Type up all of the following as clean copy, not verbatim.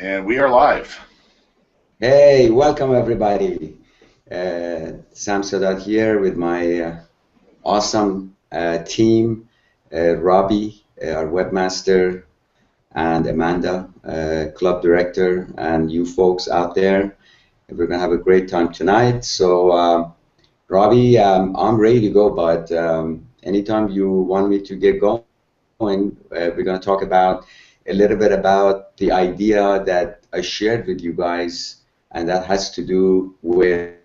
And we are live. Hey, welcome everybody. Sam Sadat here with my awesome team, Robbie, our webmaster, and Amanda, club director, and you folks out there. We're going to have a great time tonight. So, Robbie, I'm ready to go, but anytime you want me to get going, we're going to talk about a little bit about the idea that I shared with you guys, and that has to do with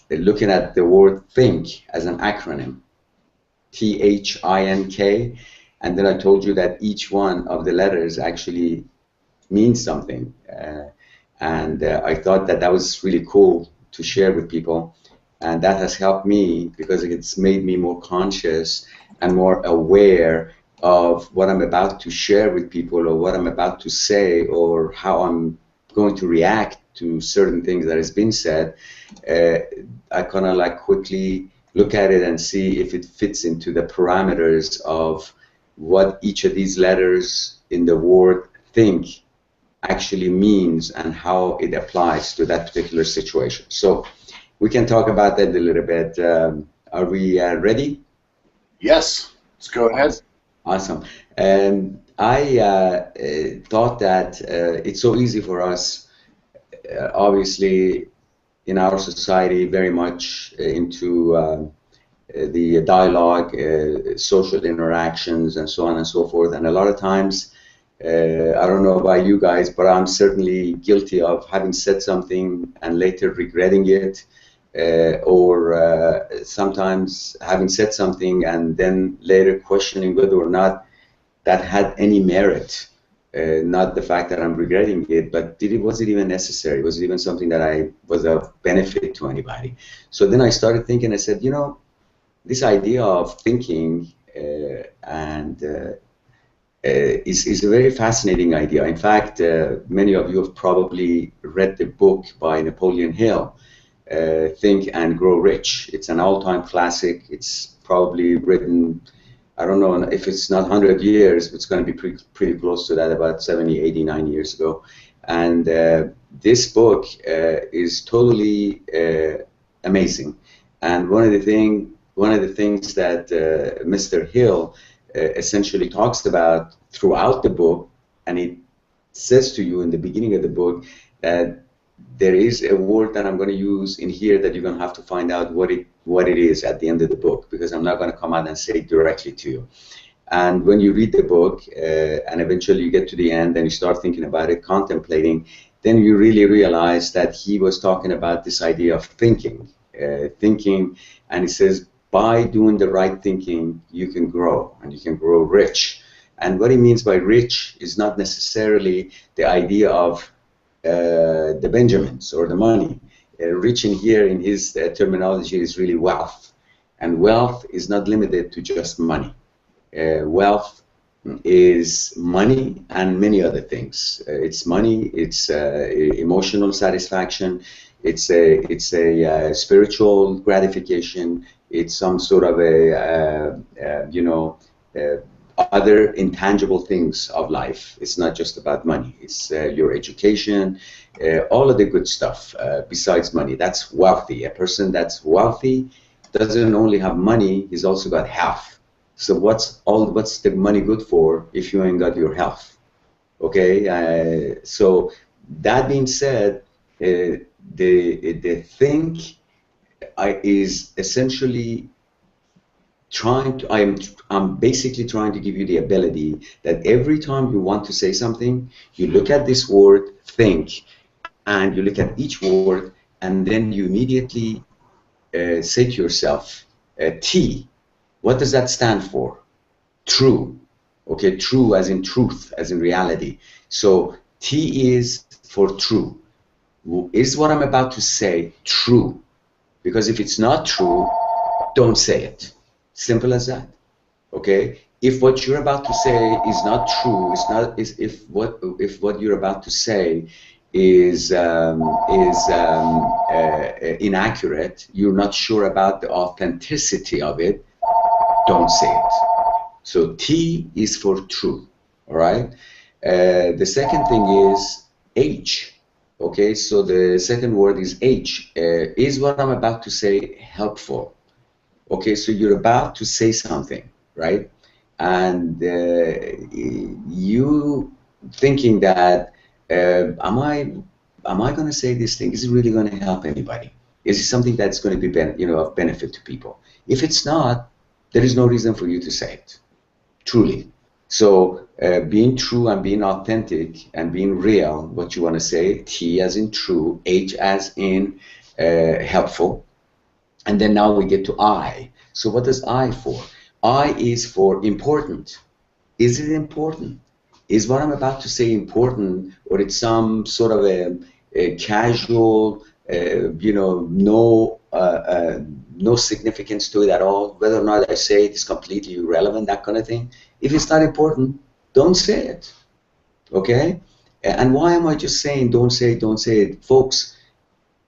looking at the word think as an acronym, THINK, and then I told you that each one of the letters actually means something, and I thought that that was really cool to share with people, and that has helped me because it's made me more conscious and more aware of what I'm about to share with people, or what I'm about to say, or how I'm going to react to certain things that has been said. I kind of like quickly look at it and see if it fits into the parameters of what each of these letters in the word think actually means and how it applies to that particular situation. So we can talk about that a little bit. Are we ready? Yes, let's go ahead. Awesome. And I thought that it's so easy for us, obviously, in our society, very much into the dialogue, social interactions, and so on and so forth. And a lot of times, I don't know about you guys, but I'm certainly guilty of having said something and later regretting it, or sometimes having said something and then later questioning whether or not that had any merit. Not the fact that I'm regretting it, but was it even necessary? Was it even something that I was of benefit to anybody? So then I started thinking, I said, you know, this idea of thinking is a very fascinating idea. In fact, many of you have probably read the book by Napoleon Hill, Think and Grow Rich. It's an all-time classic. It's probably written, I don't know if it's not 100 years, but it's going to be pretty close to that, about 70, 89 years ago. And this book is totally amazing. And one of the things that Mr. Hill essentially talks about throughout the book, and it says to you in the beginning of the book that there is a word that I'm going to use in here that you're going to have to find out what it is at the end of the book, because I'm not going to come out and say it directly to you. And when you read the book and eventually you get to the end and you start thinking about it, contemplating, then you really realize that he was talking about this idea of thinking, and he says, by doing the right thinking, you can grow, and you can grow rich. And what he means by rich is not necessarily the idea of the Benjamins or the money. Rich in here, in his terminology, is really wealth. And wealth is not limited to just money. Wealth is money and many other things. It's money, it's emotional satisfaction, it's a spiritual gratification, it's some sort of other intangible things of life. It's not just about money. It's your education, all of the good stuff besides money. That's wealthy. A person that's wealthy doesn't only have money, he's also got health. So what's the money good for if you ain't got your health? Okay, so that being said, the think is essentially I'm basically trying to give you the ability that every time you want to say something, you look at this word think, and you look at each word, and then you immediately say to yourself, T, what does that stand for? True. Okay, true as in truth, as in reality. So T is for true. Is what I'm about to say true? Because if it's not true, don't say it. Simple as that. Okay. If what you're about to say is not true, if what you're about to say is inaccurate, you're not sure about the authenticity of it, don't say it. So T is for true. All right. The second thing is age. Okay, so the second word is age. Is what I'm about to say helpful? Okay, so you're about to say something, right? And you thinking that am I going to say this thing? Is it really going to help anybody? Is it something that's going to be of benefit to people? If it's not, there is no reason for you to say it. Truly. So being true and being authentic and being real, what you want to say, T as in true, H as in helpful, and then now we get to I. So what is I for? I is for important. Is it important? Is what I'm about to say important, or it's some sort of a casual, no significance to it at all? Whether or not I say it is completely irrelevant, that kind of thing. If it's not important, don't say it. Okay? And why am I just saying don't say it, don't say it? Folks,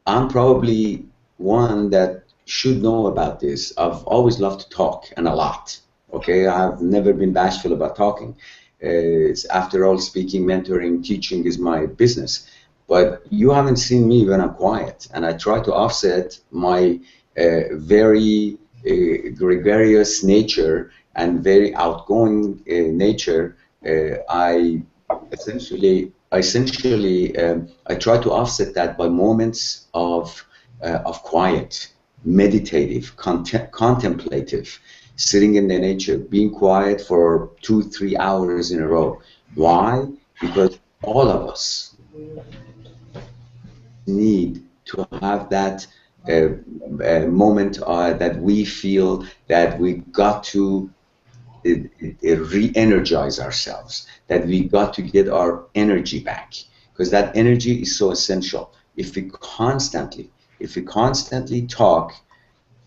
I'm probably one that should know about this. I've always loved to talk, and a lot. Okay, I've never been bashful about talking. After all, speaking, mentoring, teaching is my business. But you haven't seen me when I'm quiet, and I try to offset my very gregarious nature and very outgoing nature. I I try to offset that by moments of quiet, meditative, contemplative, sitting in the nature, being quiet for 2-3 hours in a row. Why? Because all of us need to have that moment that we feel that we got to re-energize ourselves, that we got to get our energy back, because that energy is so essential. If we constantly talk,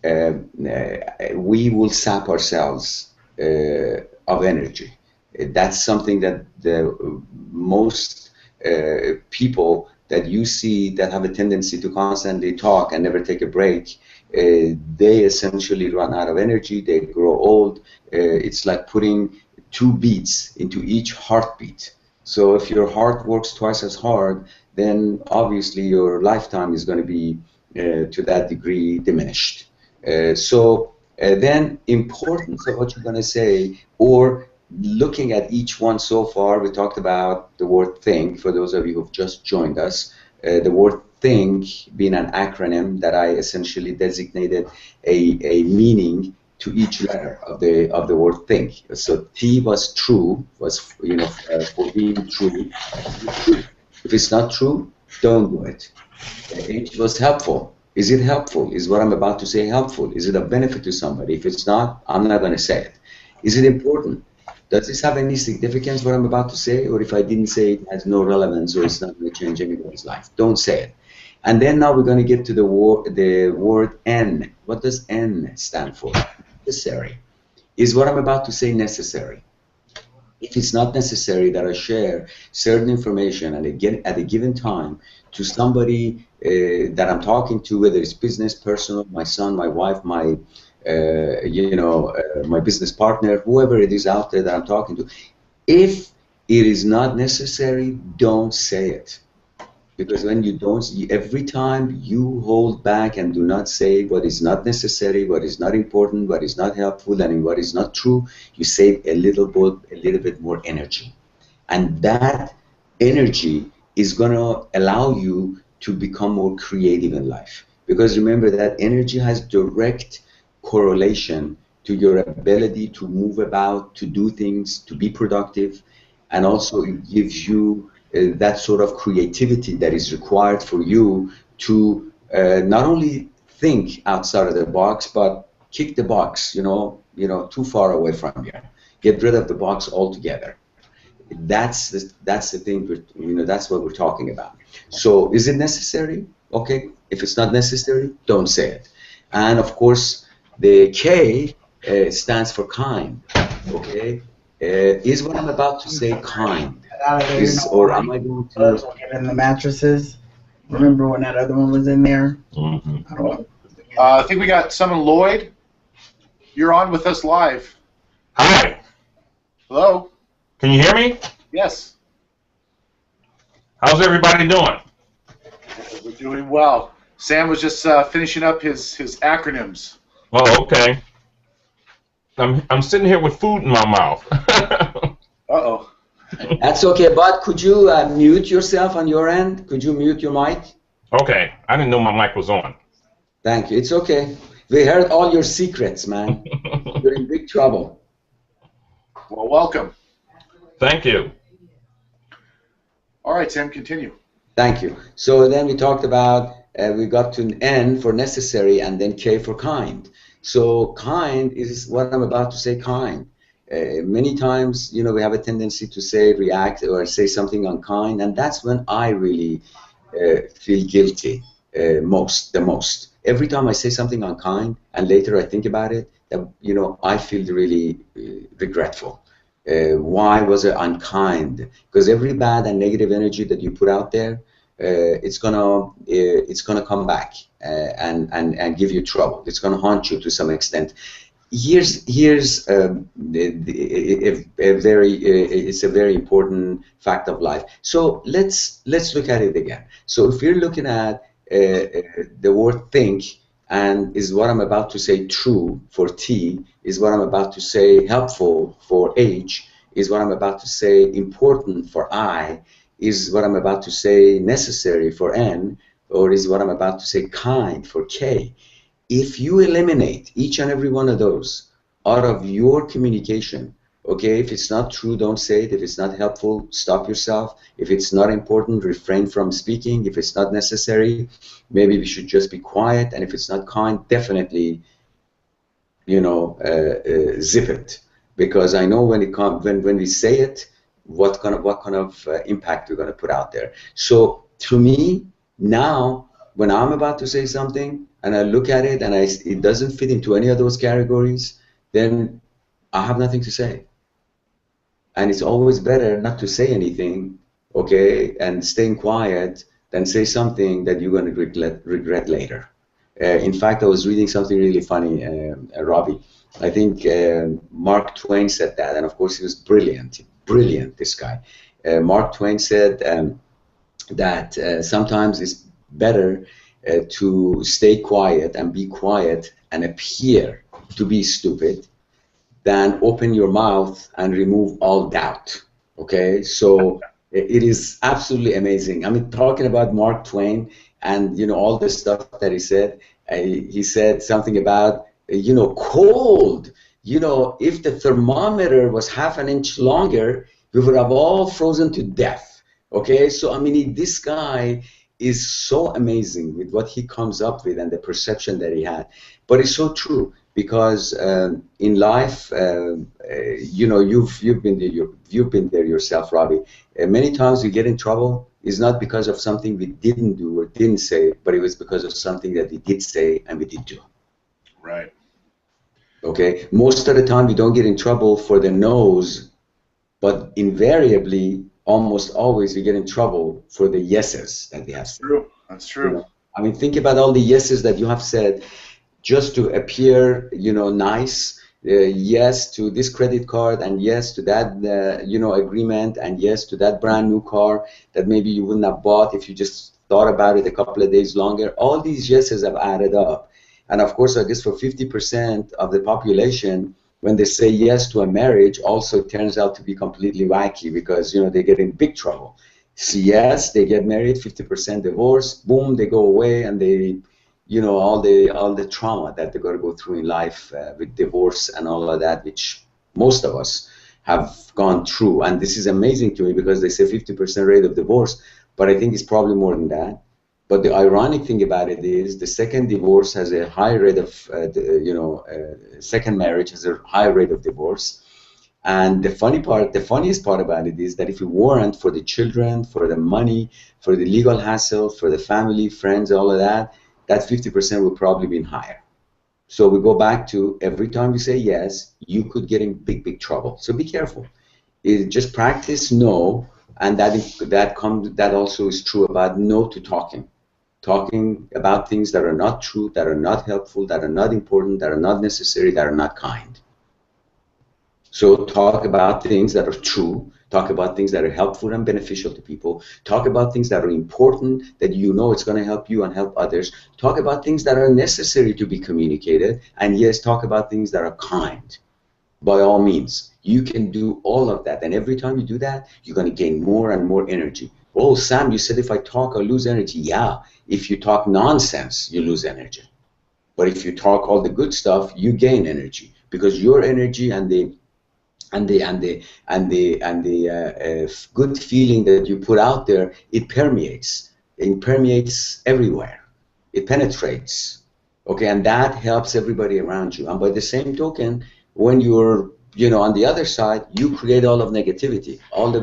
we will sap ourselves of energy. That's something that the most people that you see that have a tendency to constantly talk and never take a break, they essentially run out of energy, they grow old. It's like putting 2 beats into each heartbeat. So if your heart works twice as hard, then obviously your lifetime is going to be to that degree diminished. Then importance of what you're going to say, or looking at each one so far, we talked about the word think, for those of you who've just joined us. The word think being an acronym that I essentially designated a meaning to each letter of the word think. So T was true, was for being true. If it's not true, don't do it. H was helpful. Is it helpful? Is what I'm about to say helpful? Is it a benefit to somebody? If it's not, I'm not going to say it. Is it important? Does this have any significance, what I'm about to say? Or if I didn't say it, it has no relevance, or it's not going to change anybody's life? Don't say it. And then now we're going to get to the word N. What does N stand for? Necessary. Is what I'm about to say necessary? If it's not necessary that I share certain information and at a given time to somebody that I'm talking to, whether it's business, personal, my son, my wife, my my business partner, whoever it is out there that I'm talking to, if it is not necessary, don't say it. Because when you don't, every time you hold back and do not say what is not necessary, what is not important, what is not helpful, and what is not true, you save a little bit more energy. And that energy is going to allow you to become more creative in life. Because remember that energy has direct correlation to your ability to move about, to do things, to be productive, and also it gives you that sort of creativity that is required for you to not only think outside of the box, but kick the box, too far away from you. Get rid of the box altogether. That's the thing. That's what we're talking about. So, is it necessary? Okay. If it's not necessary, don't say it. And of course, the K stands for kind. Okay. Is what I'm about to say kind? Or am I going to get in the mattresses? Remember when that other one was in there? Mm-hmm. I think we got someone, Lloyd. You're on with us live. Hi. Hello. Can you hear me? Yes. How's everybody doing? We're doing well. Sam was just finishing up his acronyms. Oh, okay. I'm sitting here with food in my mouth. Uh-oh. That's okay, but could you mute yourself on your end? Could you mute your mic? Okay, I didn't know my mic was on. Thank you. It's okay. We heard all your secrets, man. You're in big trouble. Well, welcome. Thank you. All right, Sam, continue. Thank you. So then we talked about, we got to N for necessary and then K for kind. So kind is what I'm about to say, kind. Many times, you know, we have a tendency to say, react, or say something unkind, and that's when I really feel guilty the most. Every time I say something unkind, and later I think about it, that, you know, I feel really regretful. Why was it unkind? Because every bad and negative energy that you put out there, it's gonna come back and give you trouble. It's gonna haunt you to some extent. Here's it's a very important fact of life. So let's look at it again. So if you're looking at the word think, and is what I'm about to say true for T, is what I'm about to say helpful for H, is what I'm about to say important for I, is what I'm about to say necessary for N, or is what I'm about to say kind for K. If you eliminate each and every one of those out of your communication, okay, if it's not true, don't say it. If it's not helpful, stop yourself. If it's not important, refrain from speaking. If it's not necessary, maybe we should just be quiet. And if it's not kind, definitely, you know, zip it. Because I know when we say it, what kind of impact we're going to put out there. So to me, now, when I'm about to say something and I look at it and it doesn't fit into any of those categories, then I have nothing to say. And it's always better not to say anything, okay, and staying quiet than say something that you're going to regret later. In fact, I was reading something really funny, Robbie. I think Mark Twain said that, and of course he was brilliant, this guy. Mark Twain said that sometimes it's better to stay quiet and be quiet and appear to be stupid than open your mouth and remove all doubt. Okay, so it is absolutely amazing. I mean, talking about Mark Twain and, you know, all the stuff that he said something about, you know, cold. You know, if the thermometer was half an inch longer, we would have all frozen to death. Okay, so I mean, this guy is so amazing with what he comes up with and the perception that he had. But it's so true, because in life, you know, you've been there yourself, Robbie. Many times we get in trouble is not because of something we didn't do or didn't say, but it was because of something that we did say and we did do. Right. Okay. Most of the time we don't get in trouble for the no's, but invariably, almost always, we get in trouble for the yeses that we have said. True. That's true. You know? I mean, think about all the yeses that you have said just to appear, you know, nice. Yes to this credit card, and yes to that, you know, agreement, and yes to that brand new car that maybe you wouldn't have bought if you just thought about it a couple of days longer. All these yeses have added up. And of course, I guess for 50% of the population, when they say yes to a marriage, also turns out to be completely wacky, because, you know, they get in big trouble. So yes, they get married, 50% divorce, boom, they go away, and they, you know, all the trauma that they're going to go through in life with divorce and all of that, which most of us have gone through. And this is amazing to me, because they say 50% rate of divorce, but I think it's probably more than that. But the ironic thing about it is the second divorce has a high rate of, second marriage has a high rate of divorce. And the funniest part about it is that if it weren't for the children, for the money, for the legal hassle, for the family, friends, all of that, that 50% would probably be higher. So we go back to every time you say yes, you could get in big trouble. So be careful. Just practice no, and that also is true about no to talking about things that are not true, that are not helpful, that are not important, that are not necessary, that are not kind. So talk about things that are true, Talk about things that are helpful and beneficial to people. Talk about things that are important, that you know it's going to help you and help others. Talk about things that are necessary to be communicated. And yes, talk about things that are kind. By all means, you can do all of that. And every time you do that, you're going to gain more and more energy. Oh, Sam, you said if I talk, I lose energy. Yeah, if you talk nonsense, you lose energy. But if you talk all the good stuff, you gain energy, because your energy and the good feeling that you put out there, it permeates. It permeates everywhere. It penetrates. Okay, and that helps everybody around you. And by the same token, when you're, on the other side, you create all of negativity, all the,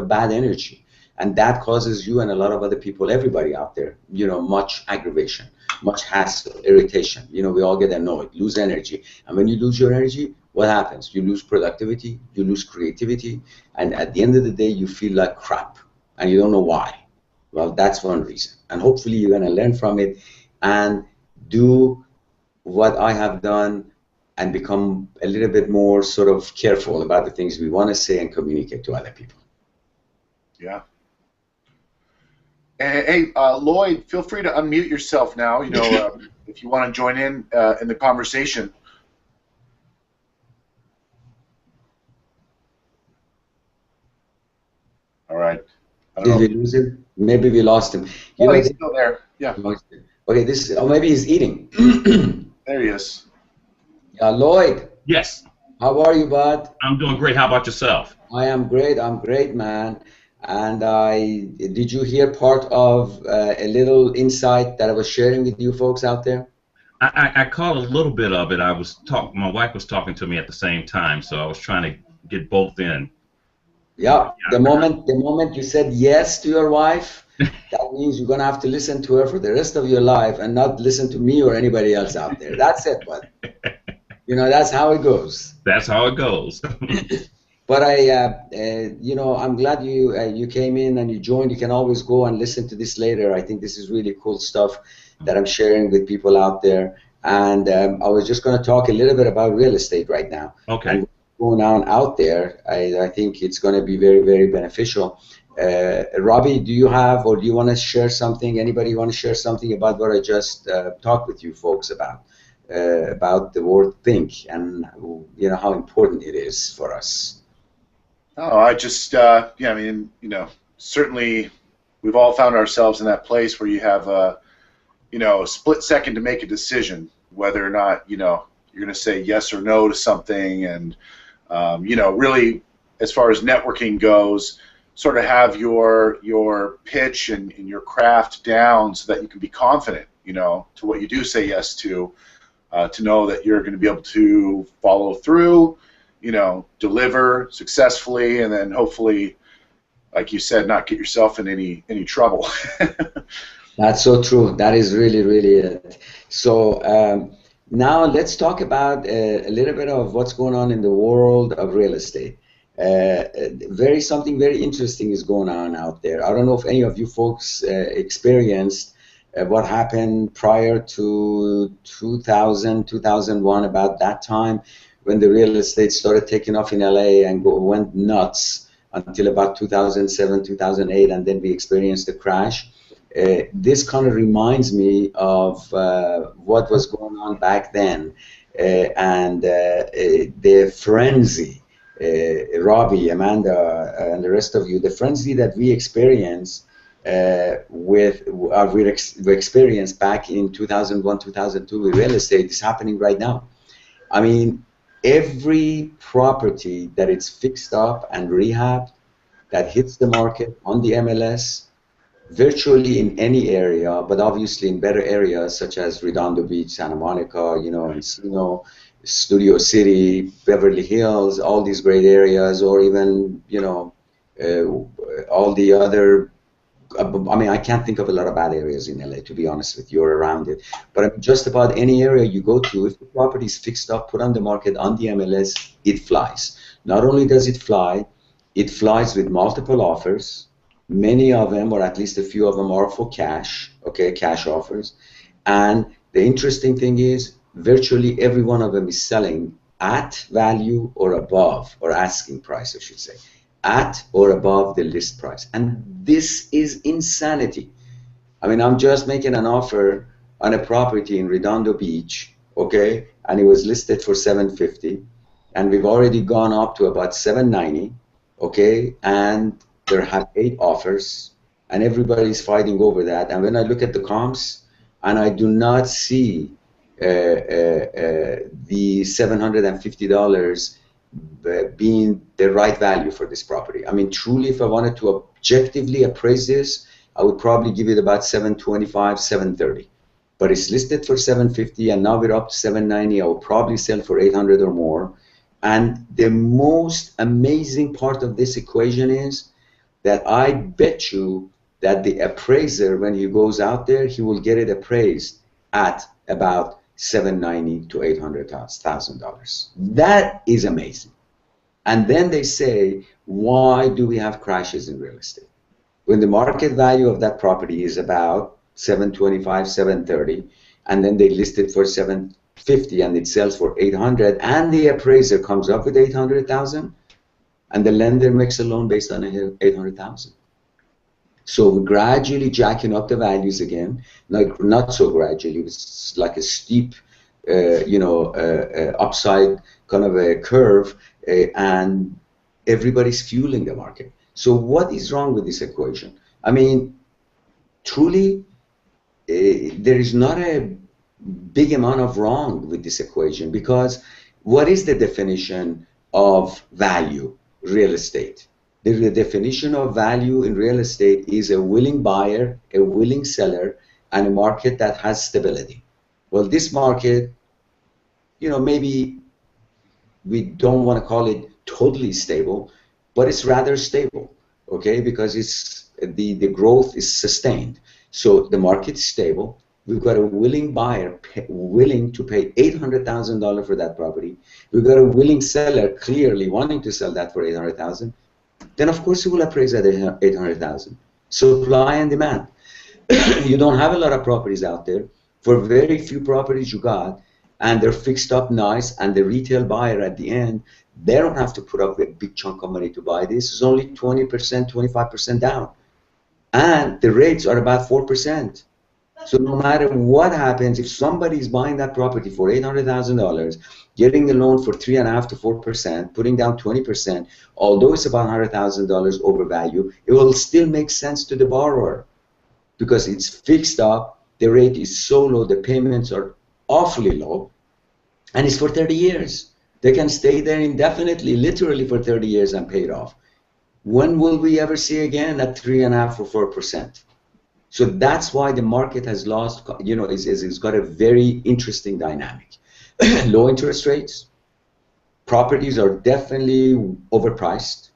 bad energy, and that causes you and a lot of other people, everybody out there, much aggravation, much hassle, irritation. We all get annoyed, lose energy, and when you lose your energy, what happens? You lose productivity, you lose creativity, and at the end of the day, you feel like crap, and you don't know why. Well, that's one reason, and hopefully you're going to learn from it and do what I have done and become a little bit more sort of careful about the things we want to say and communicate to other people. Yeah. Hey, Lloyd, feel free to unmute yourself now, if you want to join in the conversation. All right. Did we lose him? Maybe we lost him. He's still there. Yeah. Okay, or maybe he's eating. There he is. Lloyd. Yes. How are you, bud? I'm doing great. How about yourself? I am great. I'm great, man. And did you hear part of a little insight that I was sharing with you folks out there? I caught a little bit of it. My wife was talking to me at the same time, so I was trying to get both in. Yeah. The moment you said yes to your wife, that means you're gonna have to listen to her for the rest of your life and not listen to me or anybody else out there. That's it, bud. That's how it goes. That's how it goes. But I'm glad you came in and you joined. You can always go and listen to this later. I think this is really cool stuff that I'm sharing with people out there. And I was just going to talk a little bit about real estate right now. Okay. And going on out there, I think it's going to be very, very beneficial. Robbie, do you have, or do you want to share something? Anybody want to share something about what I just talked with you folks about the word think and how important it is for us? Oh, I just, certainly we've all found ourselves in that place where you have a split second to make a decision whether or not, you're going to say yes or no to something. And, really, as far as networking goes, sort of have your pitch and your craft down so that you can be confident, to what you do say yes to know that you're going to be able to follow through, deliver successfully, and then hopefully, like you said, not get yourself in any trouble. That's so true. That is really, really it. So now let's talk about a little bit of what's going on in the world of real estate. Something very interesting is going on out there. I don't know if any of you folks experienced what happened prior to 2000, 2001, about that time, when the real estate started taking off in LA and went nuts until about 2007, 2008, and then we experienced the crash. This kind of reminds me of what was going on back then, and the frenzy, Robbie, Amanda, and the rest of you, the frenzy that we experienced we experienced back in 2001, 2002 with real estate is happening right now. I mean, every property that is fixed up and rehabbed that hits the market on the MLS, virtually in any area, but obviously in better areas such as Redondo Beach, Santa Monica, Encino, Studio City, Beverly Hills, all these great areas, or even, all the other, I can't think of a lot of bad areas in LA, to be honest with you, or around it. But just about any area you go to, if the property is fixed up, put on the market on the MLS, it flies. Not only does it flies with multiple offers. Many of them, or at least a few of them, are for cash, cash offers. And the interesting thing is, virtually every one of them is selling at value or above, or asking price, I should say, at or above the list price. And this is insanity. I mean, I'm just making an offer on a property in Redondo Beach, okay, and it was listed for $750, and we've already gone up to about $790, okay, and there have 8 offers, and everybody's fighting over that. And when I look at the comps, and I do not see the $750 being the right value for this property. I mean, truly, if I wanted to objectively appraise this, I would probably give it about 725, 730. But it's listed for 750, and now we're up to 790. I will probably sell for 800 or more. And the most amazing part of this equation is that I bet you that the appraiser, when he goes out there, he will get it appraised at about $790,000 to $800,000. That is amazing. And then they say, why do we have crashes in real estate? When the market value of that property is about 725, 730, and then they list it for 750 and it sells for 800, and the appraiser comes up with 800,000, and the lender makes a loan based on 800,000. So we're gradually jacking up the values again, like not so gradually. It's like a steep, upside kind of a curve, and everybody's fueling the market. So what is wrong with this equation? I mean, truly, there is not a big amount of wrong with this equation, because what is the definition of value? Real estate. The definition of value in real estate is a willing buyer, a willing seller, and a market that has stability. Well, this market, maybe we don't want to call it totally stable, but it's rather stable, okay? Because it's the growth is sustained. So the market's stable. We've got a willing buyer willing to pay $800,000 for that property. We've got a willing seller clearly wanting to sell that for $800,000. Then of course you will appraise at $800,000. Supply and demand. You don't have a lot of properties out there. For very few properties you got, and they're fixed up nice, and the retail buyer at the end, they don't have to put up a big chunk of money to buy this. It's only 20%, 25% down. And the rates are about 4%. So no matter what happens, if somebody is buying that property for $800,000, getting a loan for 3.5% to 4%, putting down 20%, although it's about $100,000 over value, it will still make sense to the borrower because it's fixed up, the rate is so low, the payments are awfully low, and it's for 30 years. They can stay there indefinitely, literally for 30 years and pay it off. When will we ever see again that 3.5% or 4%? So that's why the market has lost, it's got a very interesting dynamic. Low interest rates, properties are definitely overpriced,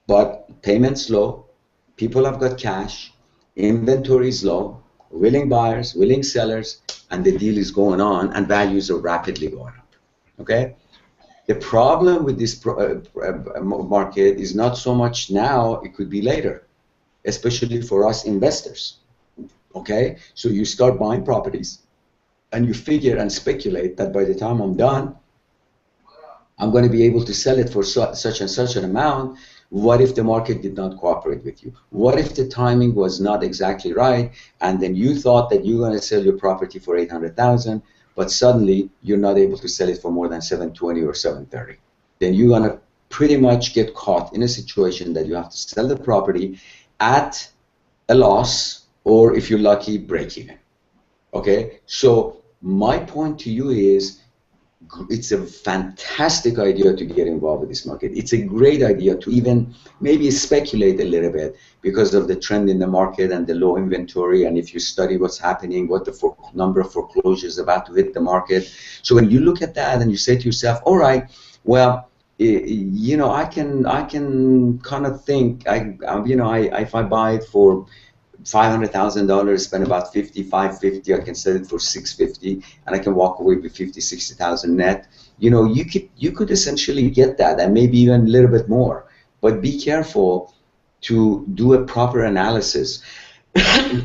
but payments low, people have got cash, inventory is low, willing buyers, willing sellers, and the deal is going on, and values are rapidly going up, okay? The problem with this market is not so much now, it could be later, especially for us investors. Okay, so you start buying properties and you figure and speculate that by the time I'm done, I'm going to be able to sell it for such and such an amount. What if the market did not cooperate with you? What if the timing was not exactly right, and then you thought that you're going to sell your property for $800,000, but suddenly you're not able to sell it for more than $720 or $730? Then you're going to pretty much get caught in a situation that you have to sell the property at a loss, or if you're lucky, break even. Okay, so my point to you is, it's a fantastic idea to get involved with this market. It's a great idea to even maybe speculate a little bit because of the trend in the market and the low inventory, and if you study what's happening, what the number of foreclosures about to hit the market. So when you look at that and you say to yourself, all right, well, I can kind of think, if I buy it for $500,000, spend about $550, I can sell it for $650, and I can walk away with $50,000, $60,000 net. You could essentially get that, and maybe even a little bit more. But be careful to do a proper analysis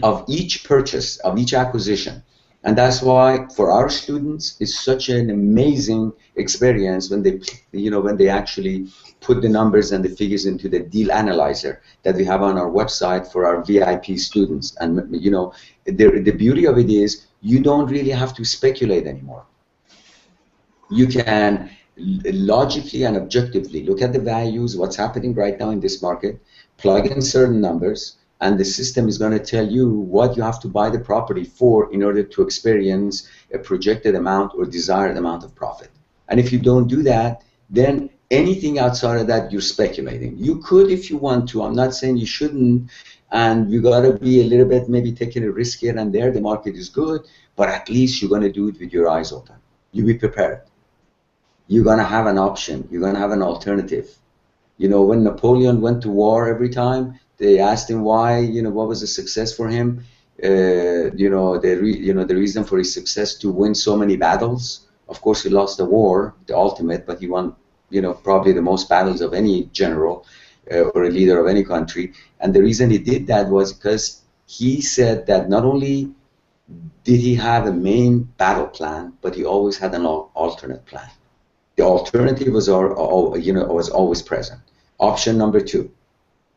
of each purchase, of each acquisition. And that's why for our students, it's such an amazing experience when they, when they actually put the numbers and the figures into the deal analyzer that we have on our website for our VIP students. And the beauty of it is you don't really have to speculate anymore. You can logically and objectively look at the values, what's happening right now in this market, plug in certain numbers, and the system is going to tell you what you have to buy the property for in order to experience a projected amount or desired amount of profit. And if you don't do that, then anything outside of that, you're speculating. You could if you want to. I'm not saying you shouldn't. And you got to be a little bit maybe taking a risk here and there. The market is good, but at least you're going to do it with your eyes open. You be prepared. You're going to have an option. You're going to have an alternative. When Napoleon went to war every time, they asked him why, what was the success for him? The reason for his success to win so many battles. Of course, he lost the war, the ultimate, but he won, probably the most battles of any general or a leader of any country. And the reason he did that was because he said that not only did he have a main battle plan, but he always had an alternate plan. The alternative was, was always present. Option number 2.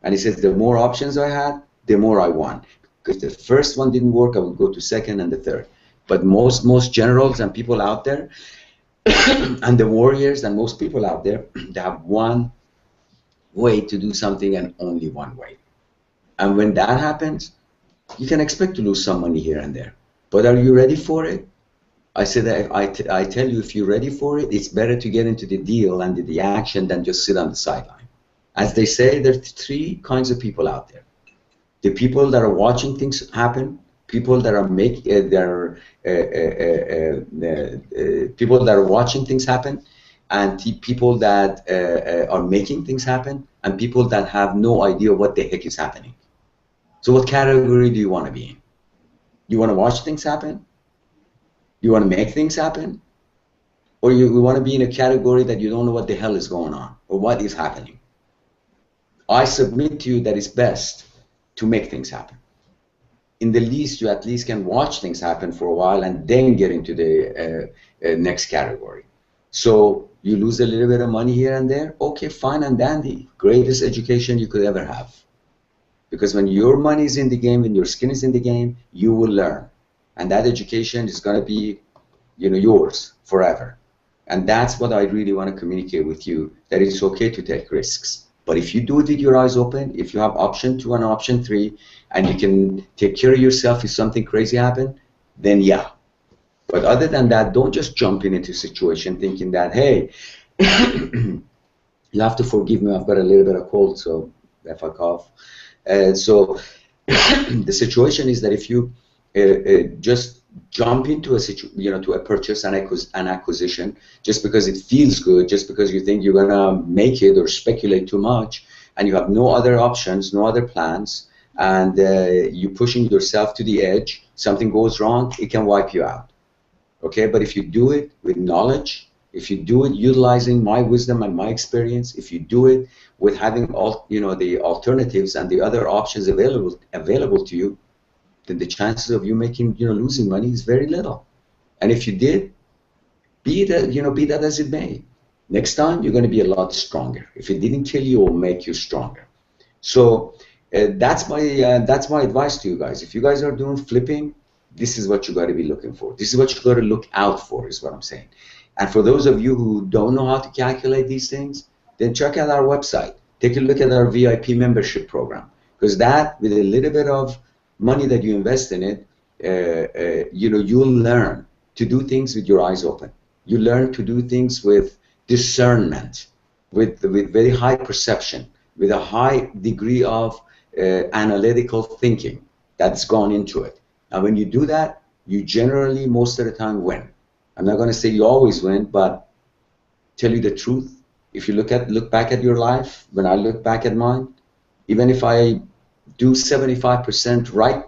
And he says, the more options I had, the more I won. Because the first one didn't work, I would go to second and the third. But most generals and people out there, and the warriors and most people out there, they have one way to do something and only one way. And when that happens, you can expect to lose some money here and there. But are you ready for it? I said that I tell you, if you're ready for it, it's better to get into the deal and the action than just sit on the sideline. As they say, there are 3 kinds of people out there. The people that are watching things happen, people that are people that are watching things happen, and people that are making things happen, and people that have no idea what the heck is happening. So what category do you want to be in? You want to watch things happen? You want to make things happen? Or you want to be in a category that you don't know what the hell is going on or what is happening? I submit to you that it's best to make things happen. In the least, you at least can watch things happen for a while and then get into the next category. So you lose a little bit of money here and there, okay, fine and dandy. Greatest education you could ever have. Because when your money is in the game, when your skin is in the game, you will learn. And that education is going to be, yours forever. And that's what I really want to communicate with you, that it's okay to take risks. But if you do it with your eyes open, if you have option 2 and option 3, and you can take care of yourself if something crazy happens, then yeah. But other than that, don't just jump into a situation thinking that, hey, you have to forgive me, I've got a little bit of cold, so if I cough. So the situation is that if you just jump into to a purchase and an acquisition just because it feels good, just because you think you're gonna make it or speculate too much, and you have no other options, no other plans, and you're pushing yourself to the edge, something goes wrong, it can wipe you out. Okay, but if you do it with knowledge, if you do it utilizing my wisdom and my experience, if you do it with having all the alternatives and the other options available to you, then the chances of you making losing money is very little. And if you did, be that as it may, next time you're going to be a lot stronger. If it didn't kill you, it will make you stronger. So that's my advice to you guys. If you guys are doing flipping, this is what you got to be looking for. This is what you got to look out for, is what I'm saying. And for those of you who don't know how to calculate these things, then check out our website. Take a look at our VIP membership program, because that, with a little bit of money that you invest in it, you'll learn to do things with your eyes open. You learn to do things with discernment, with very high perception, with a high degree of analytical thinking that's gone into it. And when you do that, you generally, most of the time, win. I'm not going to say you always win, but tell you the truth, if you look back at your life, when I look back at mine, even if I do 75% right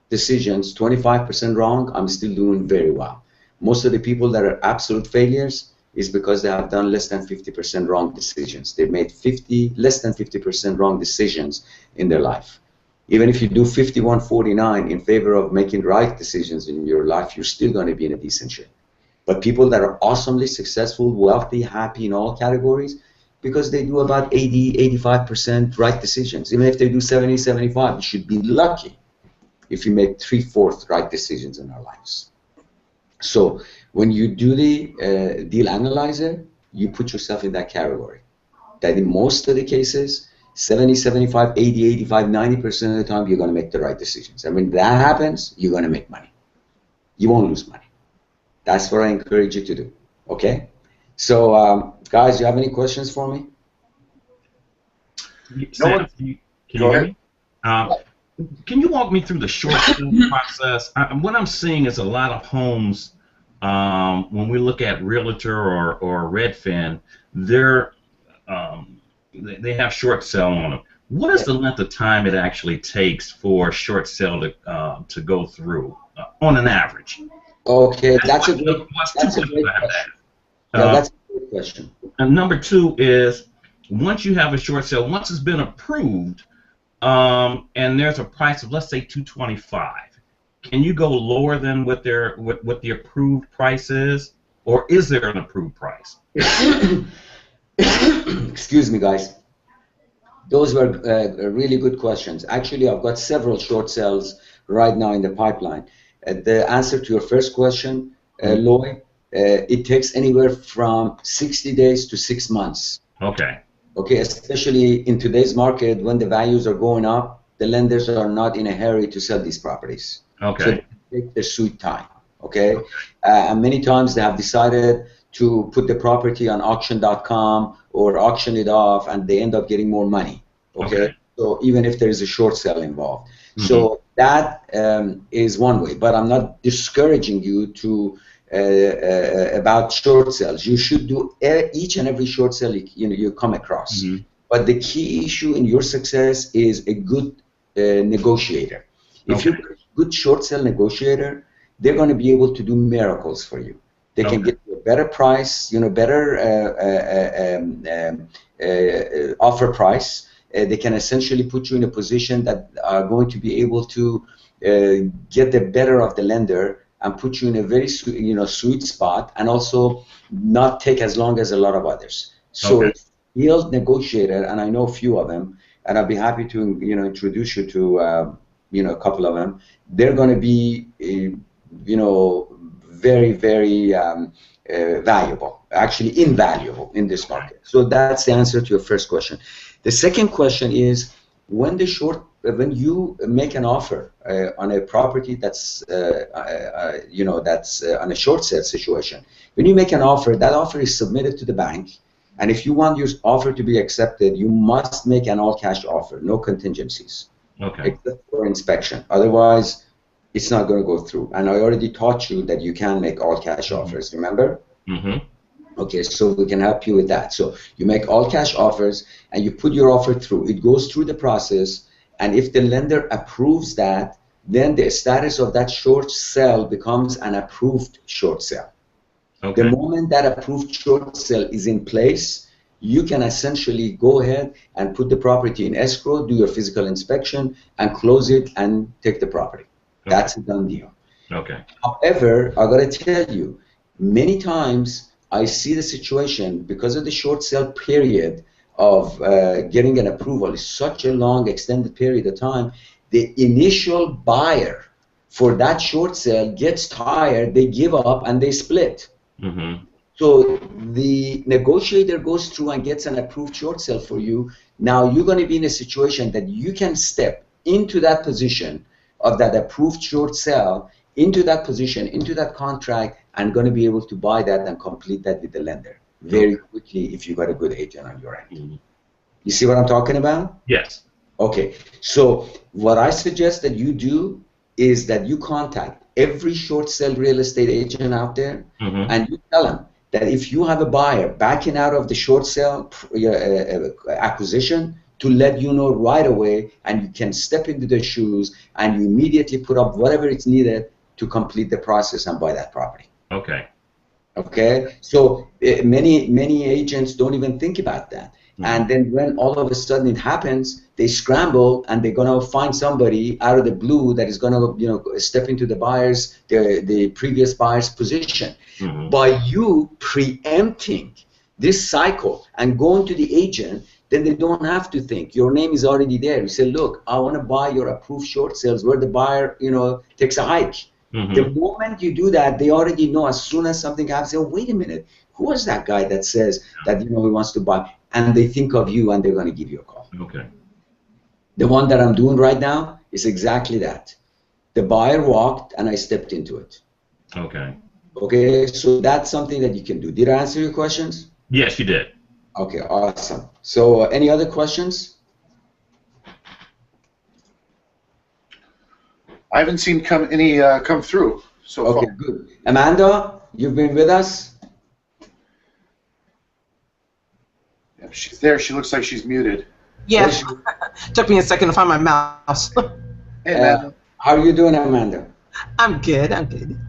decisions, 25% wrong, I'm still doing very well. Most of the people that are absolute failures is because they have done less than 50% wrong decisions. They've made less than 50% wrong decisions in their life. Even if you do 51-49 in favor of making right decisions in your life, you're still going to be in a decent shape. But people that are awesomely successful, wealthy, happy in all categories, because they do about 80-85% right decisions. Even if they do 70-75, you should be lucky if you make 3/4 right decisions in our lives. So when you do the deal analyzer, you put yourself in that category. That in most of the cases, 70, 75, 80, 85, 90% of the time, you're going to make the right decisions. And when that happens, you're going to make money. You won't lose money. That's what I encourage you to do. Okay? So, guys, you have any questions for me? Sam, can you hear me? Can you walk me through the short sale process? What I'm seeing is a lot of homes, when we look at Realtor or Redfin, they have short sale on them. What is the length of time it actually takes for a short sale to go through on an average? Okay, that's a great question. That's a great question. And number two is, once you have a short sale, once it's been approved, and there's a price of, let's say, $225, can you go lower than what the approved price is, or is there an approved price? Excuse me, guys. Those were really good questions. Actually, I've got several short sales right now in the pipeline. The answer to your first question, Lloyd, it takes anywhere from 60 days to 6 months. Okay. Okay, especially in today's market when the values are going up, the lenders are not in a hurry to sell these properties. Okay. So they take their sweet time. Okay. And many times they have decided to put the property on auction.com or auction it off, and they end up getting more money. Okay. So even if there is a short sale involved. Mm-hmm. So that is one way, but I'm not discouraging you to about short sales. You should do each and every short sale you come across. Mm-hmm. But the key issue in your success is a good negotiator. If you're a good short sale negotiator, they're going to be able to do miracles for you. They can get you a better price, better offer price. They can essentially put you in a position that are going to be able to get the better of the lender and put you in a very sweet spot, and also not take as long as a lot of others. So a skilled negotiator, and I know a few of them, and I'll be happy to introduce you to a couple of them. They're going to be very, very valuable, actually invaluable in this market. So that's the answer to your first question. The second question is, when you make an offer on a property that's on a short sale situation, when you make an offer, that offer is submitted to the bank, and if you want your offer to be accepted, you must make an all-cash offer, no contingencies, except for inspection. Otherwise, it's not going to go through. And I already taught you that you can make all-cash offers, remember? Mm-hmm. Okay, so we can help you with that. So you make all-cash offers, and you put your offer through. It goes through the process, and if the lender approves that, then the status of that short sale becomes an approved short sale. The moment that approved short sale is in place, you can essentially go ahead and put the property in escrow, do your physical inspection, and close it and take the property. That's a done deal. However, I got to tell you, many times I see the situation, because of the short sale period of getting an approval is such a long extended period of time, the initial buyer for that short sale gets tired, they give up, and they split. Mm-hmm. So the negotiator goes through and gets an approved short sale for you. Now you're going to be in a situation that you can step into that position of that approved short sale, into that position, into that contract, and going to be able to buy that and complete that with the lender very quickly if you got a good agent on your end. Mm-hmm. You see what I'm talking about? Yes. Okay. So what I suggest that you do is that you contact every short sale real estate agent out there, mm-hmm. and you tell them that if you have a buyer backing out of the short sale acquisition, to let you know right away, and you can step into their shoes and you immediately put up whatever is needed to complete the process and buy that property. Okay. So many agents don't even think about that. And then when all of a sudden it happens, they scramble and they're gonna find somebody out of the blue that is gonna, you know, step into the previous buyer's position. By you preempting this cycle and going to the agent, then they don't have to think. Your name is already there. You say, look, I want to buy your approved short sales where the buyer, you know, takes a hike. The moment you do that, they already know as soon as something happens, oh, wait a minute, who is that guy that says that, you know, he wants to buy? And they think of you and they're going to give you a call. Okay. The one that I'm doing right now is exactly that. The buyer walked and I stepped into it. Okay. Okay, so that's something that you can do. Did I answer your questions? Yes, you did. Okay, awesome. So any other questions? I haven't seen any come through so far. Okay, good. Amanda, you've been with us? Yeah, she's there. She looks like she's muted. Yeah, took me a second to find my mouse. Hey, Amanda. How are you doing, Amanda? I'm good, I'm good.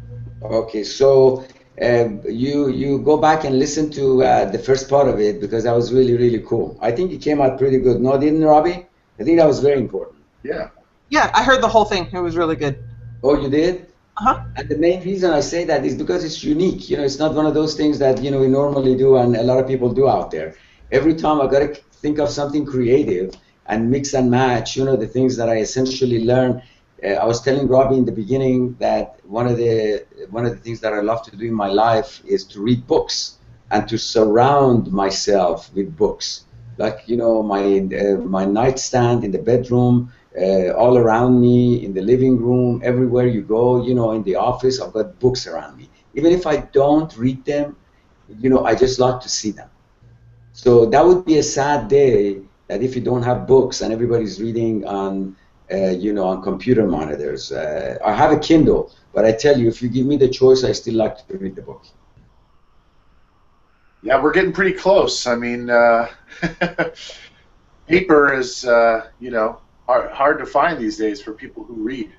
Okay, so you go back and listen to the first part of it because that was really, really cool. I think it came out pretty good. No, didn't Robbie? I think that was very important. Yeah. Yeah, I heard the whole thing. It was really good. Oh, you did? Uh-huh. And the main reason I say that is because it's unique. You know, it's not one of those things that, you know, we normally do and a lot of people do out there. Every time I got to think of something creative and mix and match, you know, the things that I essentially learned. I was telling Robbie in the beginning that one of the things that I love to do in my life is to read books and to surround myself with books. Like, you know, my nightstand in the bedroom, all around me, in the living room, everywhere you go, you know, in the office, I've got books around me. Even if I don't read them, you know, I just like to see them. So that would be a sad day that if you don't have books and everybody's reading on, you know, on computer monitors. I have a Kindle, but I tell you, if you give me the choice, I still like to read the book. Yeah, we're getting pretty close. I mean, paper is, you know, hard to find these days for people who read.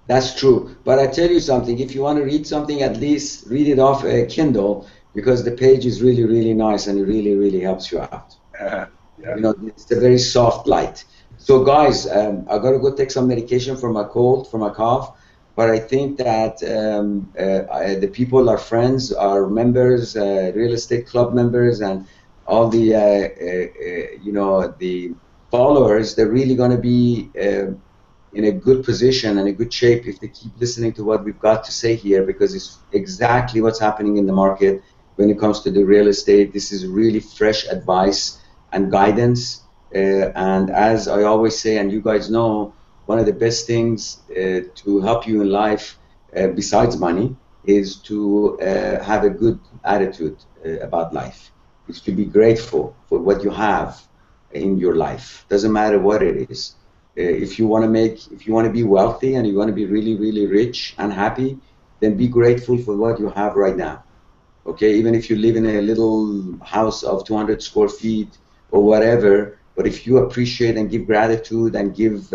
That's true. But I tell you something, if you want to read something, at least read it off a Kindle because the page is really, really nice and it really, really helps you out. Yeah. You know, it's a very soft light. So guys, I got to go take some medication for my cold, for my cough. But I think that the people, our friends, our members, real estate club members, and all the, you know, the followers, they're really going to be in a good position and a good shape if they keep listening to what we've got to say here, because it's exactly what's happening in the market when it comes to the real estate. This is really fresh advice and guidance. And as I always say, and you guys know, one of the best things to help you in life, besides money, is to have a good attitude about life. It's to be grateful for what you have in your life. Doesn't matter what it is. If you want to be wealthy and you want to be really, really rich and happy, then be grateful for what you have right now. Okay, even if you live in a little house of 200 square feet or whatever, but if you appreciate and give gratitude and give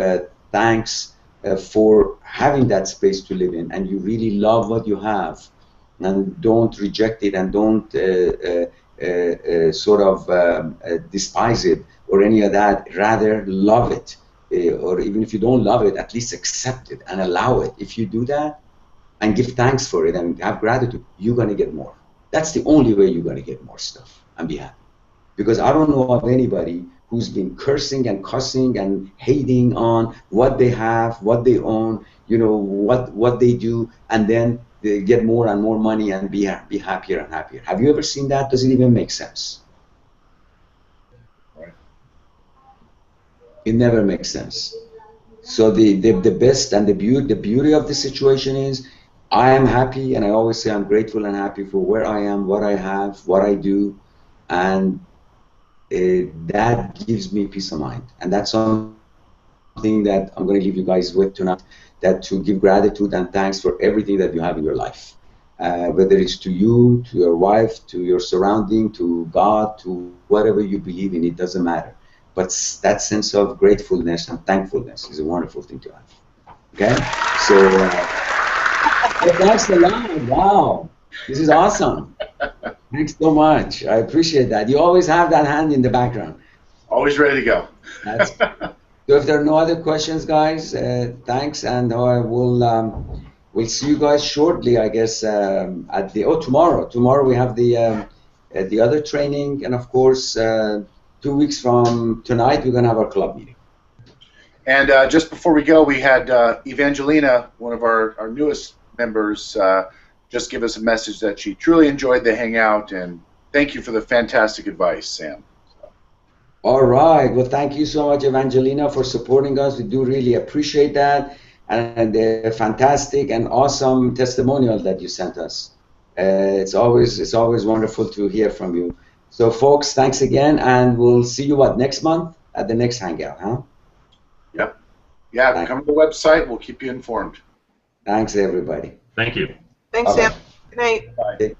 thanks for having that space to live in, and you really love what you have, and don't reject it and don't sort of despise it or any of that, rather love it. Or even if you don't love it, at least accept it and allow it. If you do that and give thanks for it and have gratitude, you're going to get more. That's the only way you're going to get more stuff and be happy. Because I don't know of anybody who's been cursing and cussing and hating on what they have, what they own, you know, what they do, and then they get more and more money and be happier and happier. Have you ever seen that? Does it even make sense? It never makes sense. So the best and the beauty of the situation is I am happy, and I always say I'm grateful and happy for where I am, what I have, what I do, and that gives me peace of mind. And that's something that I'm going to leave you guys with tonight, that to give gratitude and thanks for everything that you have in your life, whether it's to you, to your wife, to your surrounding, to God, to whatever you believe in, it doesn't matter. But that sense of gratefulness and thankfulness is a wonderful thing to have. Okay? So, thanks a lot. Wow. This is awesome. Thanks so much. I appreciate that. You always have that hand in the background. Always ready to go. That's So if there are no other questions, guys, thanks, and we'll see you guys shortly, I guess, at the tomorrow. Tomorrow we have the other training, and of course, 2 weeks from tonight we're gonna have our club meeting. And just before we go, we had Evangelina, one of our newest members, just give us a message that she truly enjoyed the hangout, and thank you for the fantastic advice, Sam. All right. Well, thank you so much, Evangelina, for supporting us. We do really appreciate that, and the fantastic and awesome testimonial that you sent us. It's always wonderful to hear from you. So, folks, thanks again, and we'll see you next month at the next hangout, huh? Yep. Yeah. Thanks. Come to the website. We'll keep you informed. Thanks, everybody. Thank you. Thanks, Bye-bye. Sam. Good night. Bye.